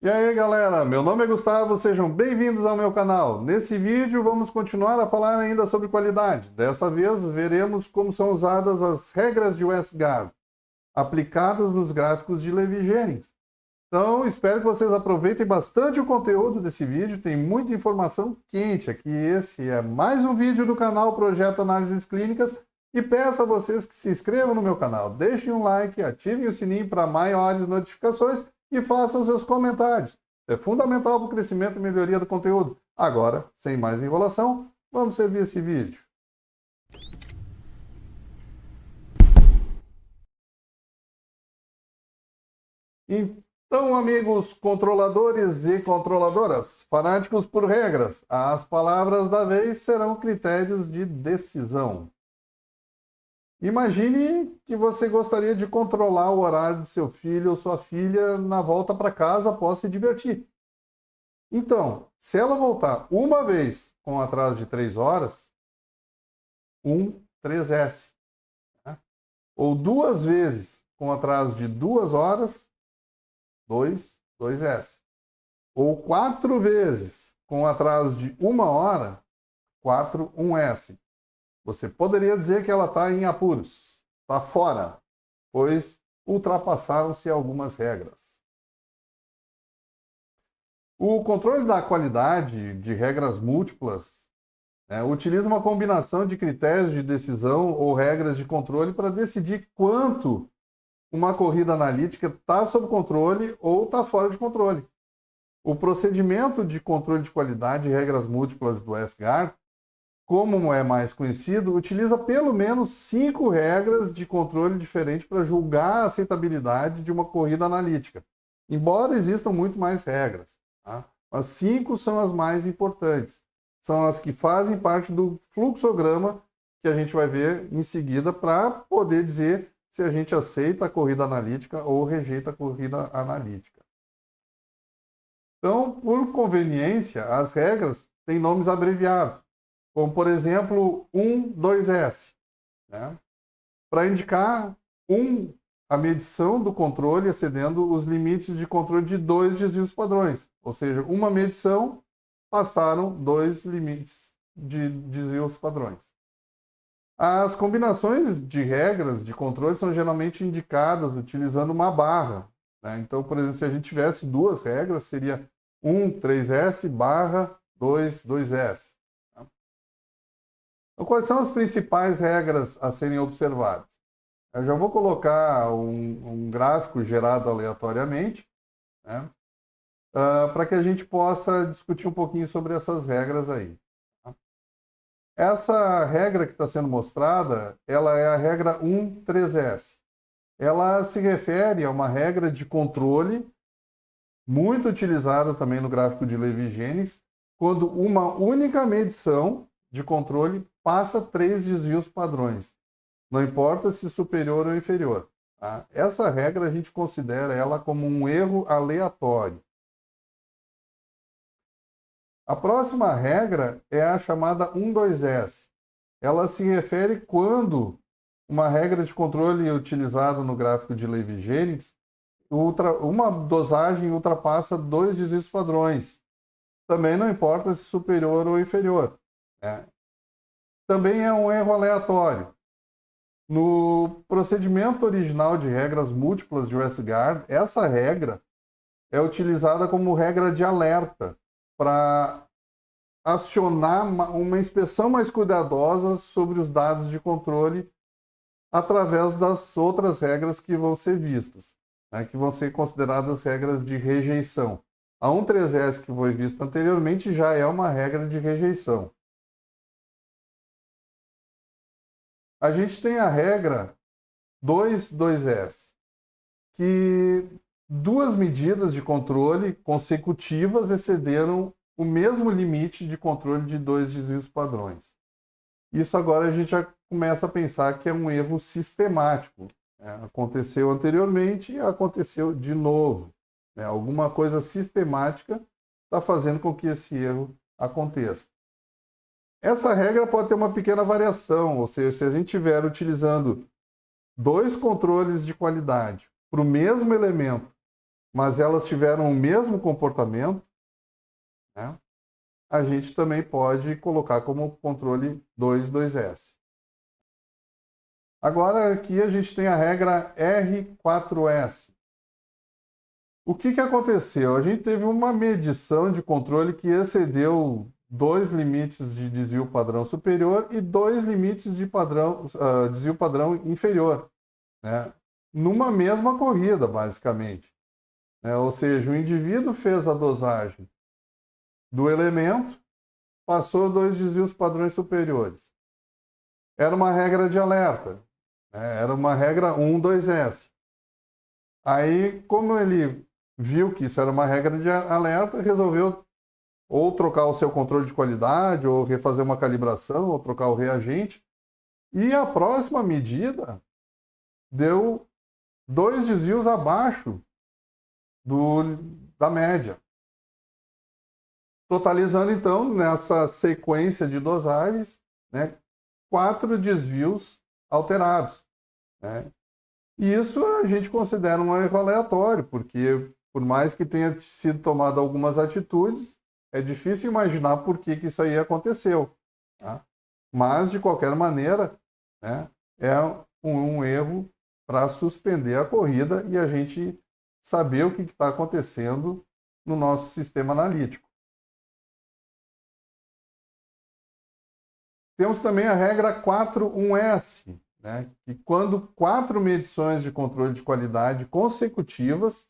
E aí galera, meu nome é Gustavo, sejam bem-vindos ao meu canal. Nesse vídeo vamos continuar a falar ainda sobre qualidade. Dessa vez veremos como são usadas as regras de WestGuard, aplicadas nos gráficos de Levi-Jennings. Então espero que vocês aproveitem bastante o conteúdo desse vídeo, tem muita informação quente aqui. Esse é mais um vídeo do canal Projeto Análises Clínicas e peço a vocês que se inscrevam no meu canal, deixem um like, ativem o sininho para maiores notificações e façam seus comentários. É fundamental para o crescimento e melhoria do conteúdo. Agora, sem mais enrolação, vamos servir esse vídeo. Então, amigos controladores e controladoras, fanáticos por regras, as palavras da vez serão critérios de decisão. Imagine que você gostaria de controlar o horário de seu filho ou sua filha na volta para casa após se divertir. Então, se ela voltar uma vez com atraso de 3 horas, 3S. Né? Ou duas vezes com atraso de 2 horas, 2S. Ou 4 vezes com atraso de 1 hora, 1S. Você poderia dizer que ela está em apuros, está fora, pois ultrapassaram-se algumas regras. O controle da qualidade de regras múltiplas utiliza uma combinação de critérios de decisão ou regras de controle para decidir quanto uma corrida analítica está sob controle ou está fora de controle. O procedimento de controle de qualidade de regras múltiplas do WestGuard, como é mais conhecido, utiliza pelo menos 5 regras de controle diferentes para julgar a aceitabilidade de uma corrida analítica, embora existam muito mais regras. Tá? As 5 são as mais importantes. São as que fazem parte do fluxograma que a gente vai ver em seguida para poder dizer se a gente aceita a corrida analítica ou rejeita a corrida analítica. Então, por conveniência, as regras têm nomes abreviados, como, por exemplo, 2S, né? Para indicar a medição do controle excedendo os limites de controle de 2 desvios padrões. Ou seja, uma medição passaram 2 limites de desvios padrões. As combinações de regras de controle são geralmente indicadas utilizando uma barra. Né? Então, por exemplo, se a gente tivesse 2 regras, seria 3S barra 2S. Tá? Então, quais são as principais regras a serem observadas? Eu já vou colocar um gráfico gerado aleatoriamente, né? Para que a gente possa discutir um pouquinho sobre essas regras aí. Tá? Essa regra que está sendo mostrada, ela é a regra 3S. Ela se refere a uma regra de controle muito utilizada também no gráfico de Levi-Jennings, quando uma única medição de controle passa 3 desvios padrões. Não importa se superior ou inferior. Tá? Essa regra a gente considera ela como um erro aleatório. A próxima regra é a chamada 2S. Ela se refere quando uma regra de controle utilizada no gráfico de Levi-Jennings, uma dosagem ultrapassa 2 desvios padrões. Também não importa se superior ou inferior. Né? Também é um erro aleatório. No procedimento original de regras múltiplas de WestGuard, essa regra é utilizada como regra de alerta para acionar uma inspeção mais cuidadosa sobre os dados de controle através das outras regras que vão ser vistas, né, que vão ser consideradas regras de rejeição. A 3S que foi vista anteriormente já é uma regra de rejeição. A gente tem a regra 2S, que 2 medidas de controle consecutivas excederam o mesmo limite de controle de 2 desvios padrões. Isso agora a gente já começa a pensar que é um erro sistemático. Né? Aconteceu anteriormente e aconteceu de novo. Né? Alguma coisa sistemática está fazendo com que esse erro aconteça. Essa regra pode ter uma pequena variação, ou seja, se a gente estiver utilizando 2 controles de qualidade para o mesmo elemento mas elas tiveram o mesmo comportamento, né, a gente também pode colocar como controle 2, 2S. Agora aqui a gente tem a regra R4S. O que aconteceu? A gente teve uma medição de controle que excedeu 2 limites de desvio padrão superior e 2 limites de desvio padrão inferior, né? Numa mesma corrida, basicamente. Ou seja, o indivíduo fez a dosagem do elemento, passou 2 desvios padrões superiores. Era uma regra de alerta, né? Era uma regra 1, 2S. Aí, como ele viu que isso era uma regra de alerta, resolveu ou trocar o seu controle de qualidade, ou refazer uma calibração, ou trocar o reagente. E a próxima medida deu 2 desvios abaixo da média. Totalizando, então, nessa sequência de dosagens, né, 4 desvios alterados, né? E isso a gente considera um erro aleatório, porque por mais que tenha sido tomado algumas atitudes, é difícil imaginar por que isso aí aconteceu. Tá? Mas, de qualquer maneira, né, é um erro para suspender a corrida e a gente saber o que está acontecendo no nosso sistema analítico. Temos também a regra 4.1S, né, que quando 4 medições de controle de qualidade consecutivas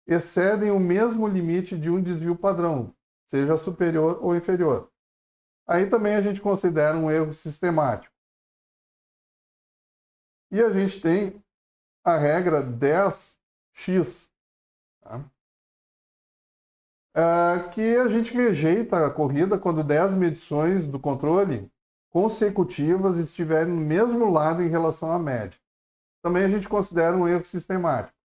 excedem o mesmo limite de um desvio padrão, seja superior ou inferior. Aí também a gente considera um erro sistemático. E a gente tem a regra 10x, tá? Que a gente rejeita a corrida quando 10 medições do controle consecutivas estiverem no mesmo lado em relação à média. Também a gente considera um erro sistemático.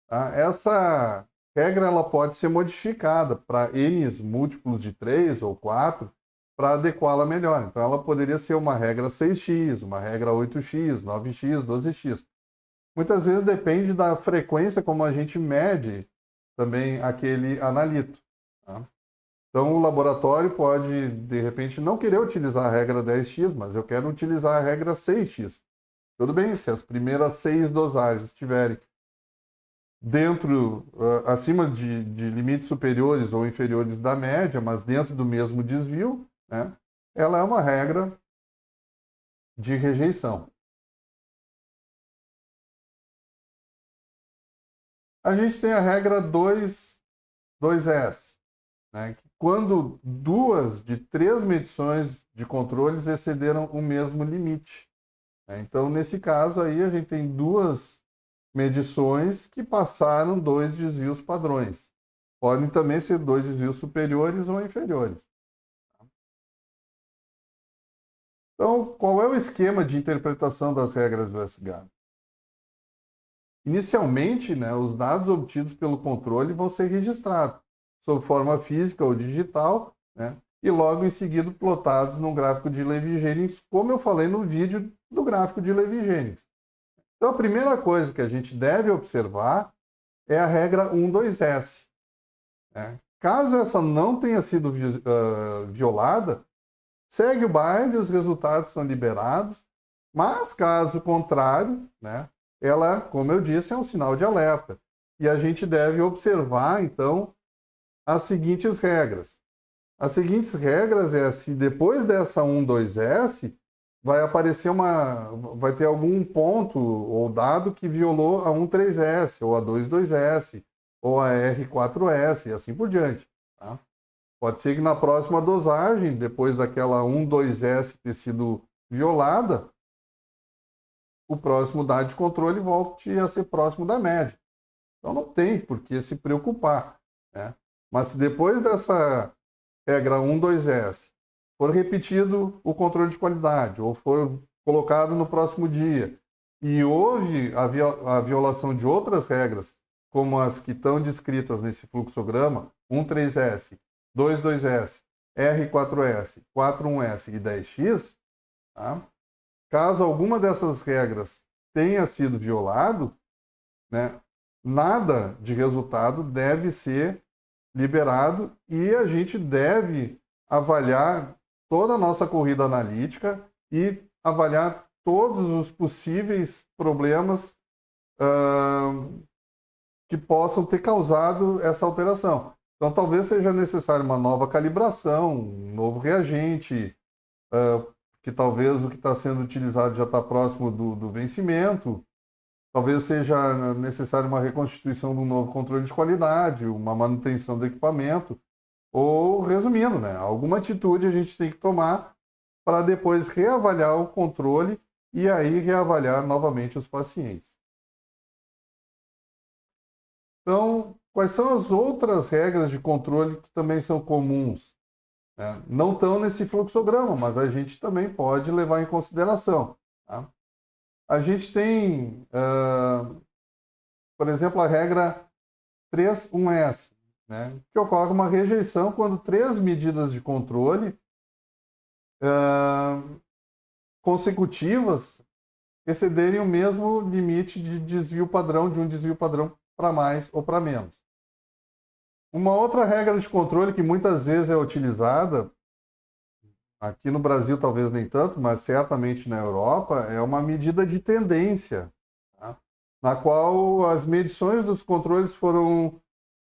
Tá? Essa regra ela pode ser modificada para n's múltiplos de 3 ou 4 para adequá-la melhor. Então, ela poderia ser uma regra 6x, uma regra 8x, 9x, 12x. Muitas vezes depende da frequência como a gente mede também aquele analito. Tá? Então, o laboratório pode, de repente, não querer utilizar a regra 10x, mas eu quero utilizar a regra 6x. Tudo bem, se as primeiras 6 dosagens estiverem dentro, acima de limites superiores ou inferiores da média, mas dentro do mesmo desvio, né, ela é uma regra de rejeição. A gente tem a regra 2S, né, que quando 2 de 3 medições de controles excederam o mesmo limite. Né? Então, nesse caso aí, a gente tem 2 medições que passaram 2 desvios padrões. Podem também ser 2 desvios superiores ou inferiores. Então, qual é o esquema de interpretação das regras do SGAN? Inicialmente, né, os dados obtidos pelo controle vão ser registrados, sob forma física ou digital, né, e logo em seguida plotados num gráfico de Levi-Jennings, como eu falei no vídeo do gráfico de Levi-Jennings. Então, a primeira coisa que a gente deve observar é a regra 1.2S. Né? Caso essa não tenha sido violada, segue o baile, os resultados são liberados, mas caso contrário, né, ela, como eu disse, é um sinal de alerta. E a gente deve observar, então, as seguintes regras. As seguintes regras é se depois dessa 1.2S vai aparecer vai ter algum ponto ou dado que violou a 1.3S, ou a 2.2S, ou a R4S, e assim por diante. Tá? Pode ser que na próxima dosagem, depois daquela 1.2S ter sido violada, o próximo dado de controle volte a ser próximo da média. Então não tem por que se preocupar. Né? Mas se depois dessa regra 1.2S for repetido o controle de qualidade, ou for colocado no próximo dia, e houve a violação de outras regras, como as que estão descritas nesse fluxograma, 1.3S, 2.2S, R4S, 4.1S e 10x, tá? Caso alguma dessas regras tenha sido violado, né, nada de resultado deve ser liberado e a gente deve avaliar toda a nossa corrida analítica e avaliar todos os possíveis problemas que possam ter causado essa alteração. Então, talvez seja necessário uma nova calibração, um novo reagente, que talvez o que está sendo utilizado já está próximo do vencimento. Talvez seja necessário uma reconstituição de um novo controle de qualidade, uma manutenção do equipamento, ou, resumindo, né, alguma atitude a gente tem que tomar para depois reavaliar o controle e aí reavaliar novamente os pacientes. Então, quais são as outras regras de controle que também são comuns? Não estão nesse fluxograma, mas a gente também pode levar em consideração. Tá? A gente tem, por exemplo, a regra 3.1s, né, que ocorre uma rejeição quando 3 medidas de controle consecutivas excederem o mesmo limite de desvio padrão, de um desvio padrão para mais ou para menos. Uma outra regra de controle que muitas vezes é utilizada, aqui no Brasil talvez nem tanto, mas certamente na Europa, é uma medida de tendência, tá? Na qual as medições dos controles foram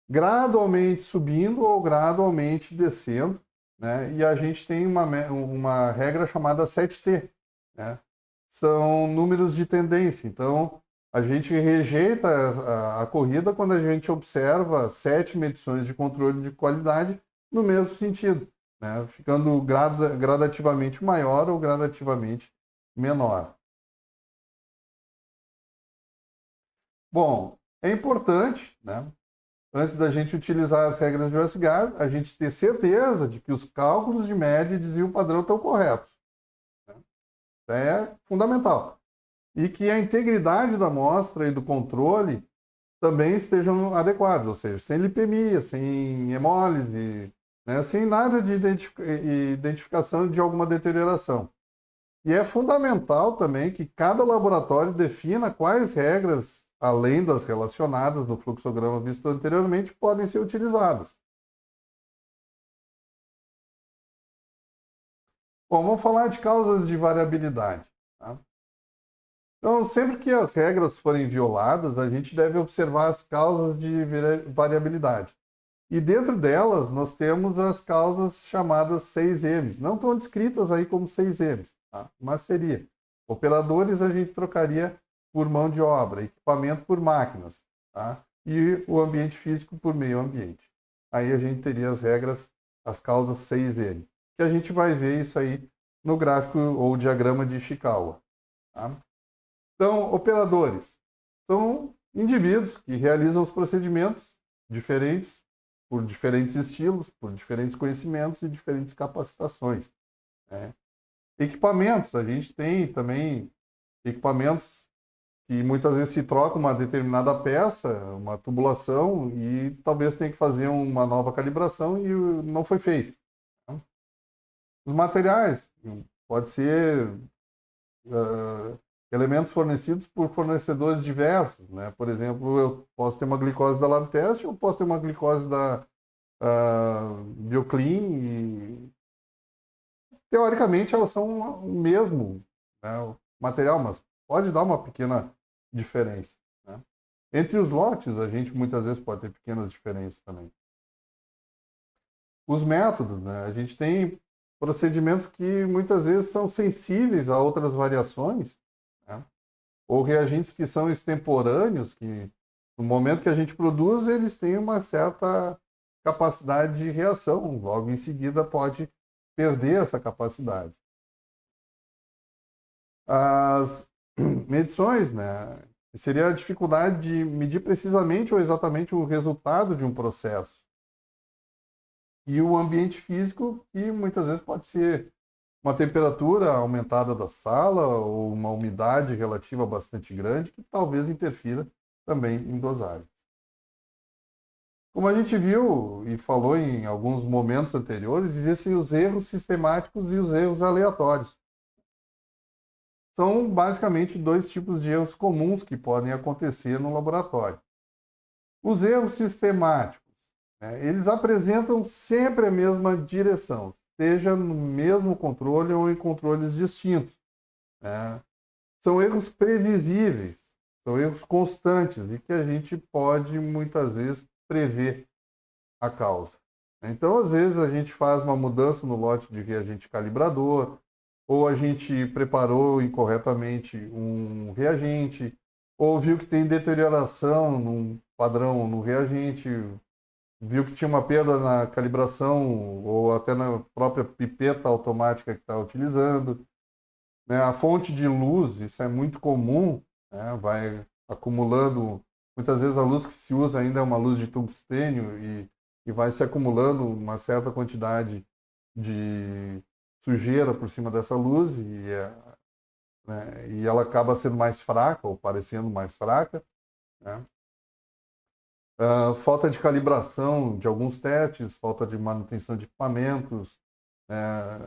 gradualmente subindo ou gradualmente descendo, né? E a gente tem uma regra chamada 7T, né? São números de tendência. Então, a gente rejeita a corrida quando a gente observa 7 medições de controle de qualidade no mesmo sentido, né? Ficando gradativamente maior ou gradativamente menor. Bom, é importante, né, antes da gente utilizar as regras de Westgard, a gente ter certeza de que os cálculos de média e desvio padrão estão corretos. Né? Isso é fundamental. E que a integridade da amostra e do controle também estejam adequados, ou seja, sem lipemia, sem hemólise, né, sem nada de identificação de alguma deterioração. E é fundamental também que cada laboratório defina quais regras, além das relacionadas no fluxograma visto anteriormente, podem ser utilizadas. Bom, vamos falar de causas de variabilidade. Tá? Então, sempre que as regras forem violadas, a gente deve observar as causas de variabilidade. E dentro delas, nós temos as causas chamadas 6Ms. Não estão descritas aí como 6Ms, tá? Mas seria. Operadores a gente trocaria por mão de obra, equipamento por máquinas, tá? E o ambiente físico por meio ambiente. Aí a gente teria as regras, as causas 6M. Que a gente vai ver isso aí no gráfico ou diagrama de Ishikawa. Tá? Então, operadores são indivíduos que realizam os procedimentos diferentes, por diferentes estilos, por diferentes conhecimentos e diferentes capacitações. Né? Equipamentos, a gente tem também equipamentos que muitas vezes se troca uma determinada peça, uma tubulação, e talvez tenha que fazer uma nova calibração e não foi feito. Né? Os materiais, pode ser elementos fornecidos por fornecedores diversos, né? Por exemplo, eu posso ter uma glicose da LabTest, ou posso ter uma glicose da BioClean, e teoricamente elas são o mesmo, né, o material, mas pode dar uma pequena diferença. Né? Entre os lotes, a gente muitas vezes pode ter pequenas diferenças também. Os métodos, né? A gente tem procedimentos que muitas vezes são sensíveis a outras variações, né? Ou reagentes que são extemporâneos, que no momento que a gente produz, eles têm uma certa capacidade de reação, logo em seguida pode perder essa capacidade. As medições, né, seria a dificuldade de medir precisamente ou exatamente o resultado de um processo. E o ambiente físico, que muitas vezes pode ser uma temperatura aumentada da sala ou uma umidade relativa bastante grande, que talvez interfira também em dosagem. Como a gente viu e falou em alguns momentos anteriores, existem os erros sistemáticos e os erros aleatórios. São basicamente 2 tipos de erros comuns que podem acontecer no laboratório. Os erros sistemáticos, né, eles apresentam sempre a mesma direção, seja no mesmo controle ou em controles distintos, né? São erros previsíveis, são erros constantes e que a gente pode, muitas vezes, prever a causa. Então, às vezes, a gente faz uma mudança no lote de reagente calibrador, ou a gente preparou incorretamente um reagente, ou viu que tem deterioração num padrão no reagente, viu que tinha uma perda na calibração, ou até na própria pipeta automática que está utilizando, né? A fonte de luz, isso é muito comum, né? Vai acumulando, muitas vezes a luz que se usa ainda é uma luz de tungstênio e vai se acumulando uma certa quantidade de sujeira por cima dessa luz né, e ela acaba sendo mais fraca ou parecendo mais fraca, né? Falta de calibração de alguns testes, falta de manutenção de equipamentos,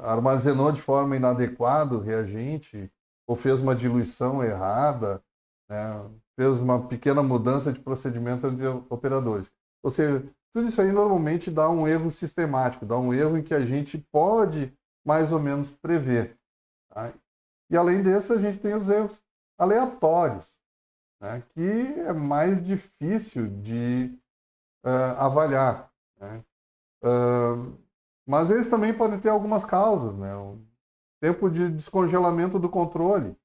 armazenou de forma inadequada o reagente, ou fez uma diluição errada, né, fez uma pequena mudança de procedimento entre operadores. Ou seja, tudo isso aí normalmente dá um erro sistemático, dá um erro em que a gente pode mais ou menos prever. Tá? E além desse, a gente tem os erros aleatórios, né, que é mais difícil de avaliar, né? Mas eles também podem ter algumas causas, né? O tempo de descongelamento do controle.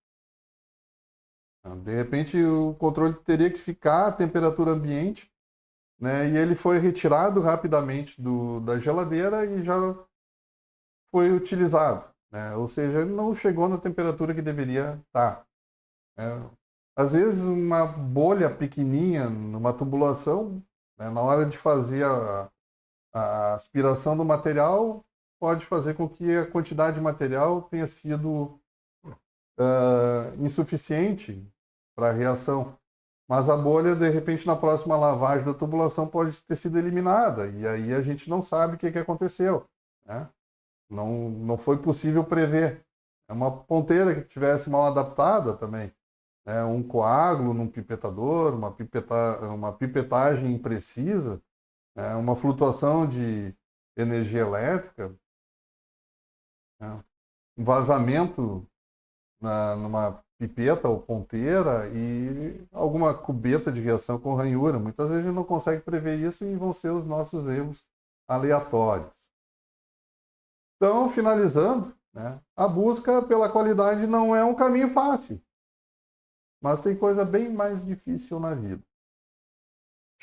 De repente, o controle teria que ficar à temperatura ambiente, né? E ele foi retirado rapidamente da geladeira e já foi utilizado, né? Ou seja, ele não chegou na temperatura que deveria estar, né? Às vezes, uma bolha pequenininha numa tubulação, né, na hora de fazer a aspiração do material, pode fazer com que a quantidade de material tenha sido insuficiente para a reação. Mas a bolha, de repente, na próxima lavagem da tubulação pode ter sido eliminada. E aí a gente não sabe o que aconteceu, né? Não foi possível prever. É uma ponteira que tivesse mal adaptada também, né? Um coágulo num pipetador, uma pipetagem imprecisa, uma flutuação de energia elétrica, né? Um vazamento numa pipeta ou ponteira e alguma cubeta de reação com ranhura. Muitas vezes a gente não consegue prever isso e vão ser os nossos erros aleatórios. Então, finalizando, né, a busca pela qualidade não é um caminho fácil, mas tem coisa bem mais difícil na vida.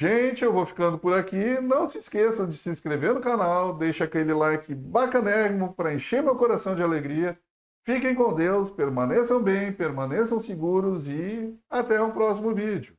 Gente, eu vou ficando por aqui. Não se esqueçam de se inscrever no canal, deixa aquele like bacanérrimo para encher meu coração de alegria. Fiquem com Deus, permaneçam bem, permaneçam seguros e até o próximo vídeo.